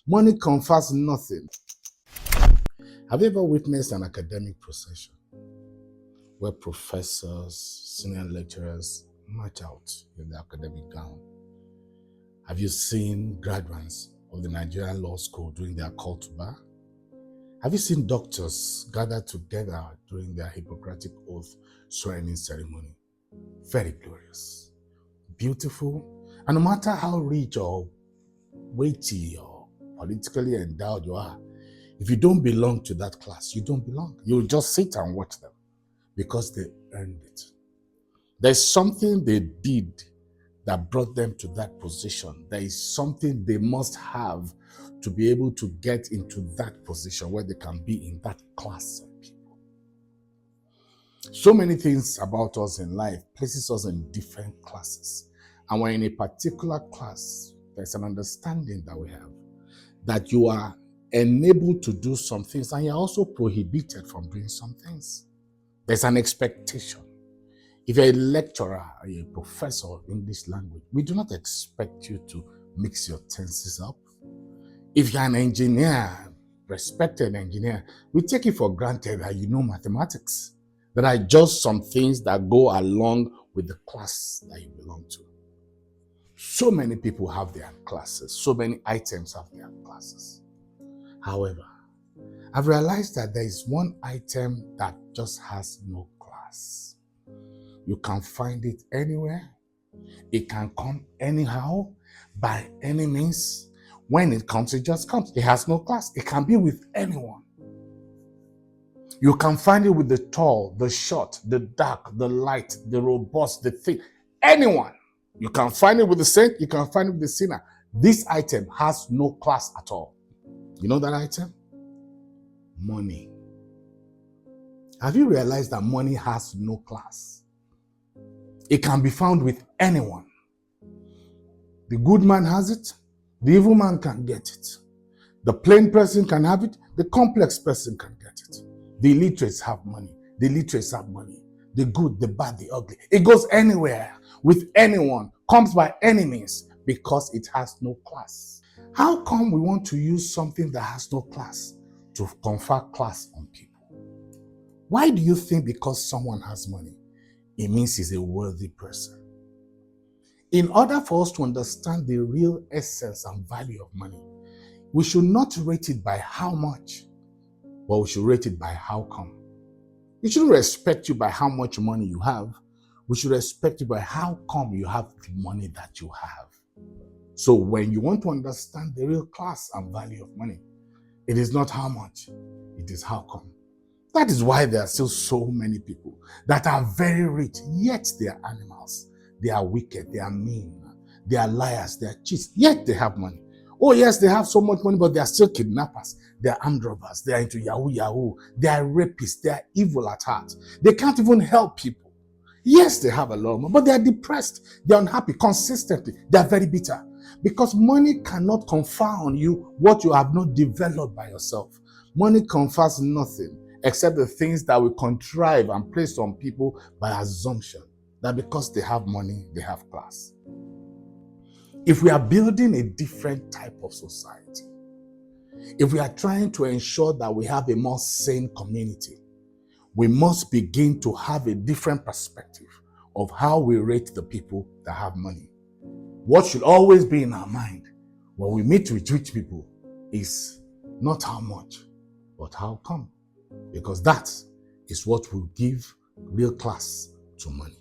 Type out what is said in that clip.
Money confers nothing. Have you ever witnessed an academic procession where professors, senior lecturers march out in their academic gown? Have you seen graduates of the Nigerian Law School doing their call to bar? Have you seen doctors gather together during their Hippocratic Oath swearing-in ceremony? Very glorious, beautiful, and no matter how rich or weighty or politically endowed you are, if you don't belong to that class, you don't belong. You'll just sit and watch them because they earned it. There's something they did that brought them to that position. There is something they must have to be able to get into that position where they can be in that class of people. So many things about us in life places us in different classes. And when in a particular class, there's an understanding that we have that you are enabled to do some things and you're also prohibited from doing some things. There's an expectation. If you're a lecturer or a professor of English language, we do not expect you to mix your tenses up. If you're an engineer, respected engineer, we take it for granted that you know mathematics. There are just some things that go along with the class that you belong to. So many people have their classes. So many items have their classes. However, I've realized that there is one item that just has no class. You can find it anywhere. It can come anyhow, by any means. When it comes, it just comes. It has no class. It can be with anyone. You can find it with the tall, the short, the dark, the light, the robust, the thick. Anyone. You can find it with the saint. You can find it with the sinner. This item has no class at all. You know that item? Money. Have you realized that money has no class? It can be found with anyone. The good man has it. The evil man can get it. The plain person can have it. The complex person can get it. The illiterates have money. The literates have money. The good, the bad, the ugly. It goes anywhere, with anyone, comes by any means, because it has no class. How come we want to use something that has no class to confer class on people? Why do you think because someone has money, it means he's a worthy person? In order for us to understand the real essence and value of money, we should not rate it by how much, but we should rate it by how come. We shouldn't respect you by how much money you have. We should respect you by how come you have the money that you have. So when you want to understand the real class and value of money, it is not how much, it is how come. That is why there are still so many people that are very rich, yet they are animals. They are wicked, they are mean, they are liars, they are cheats, yet they have money. Oh yes, they have so much money, but they are still kidnappers. They are armed robbers, they are into yahoo, they are rapists, they are evil at heart. They can't even help people. Yes, they have a lot of money, but they are depressed, they are unhappy consistently, they are very bitter. Because money cannot confer on you what you have not developed by yourself. Money confers nothing except the things that we contrive and place on people by assumption that because they have money, they have class. If we are building a different type of society, if we are trying to ensure that we have a more sane community, we must begin to have a different perspective of how we rate the people that have money. What should always be in our mind when we meet with rich people is not how much, but how come. Because that is what will give real class to money.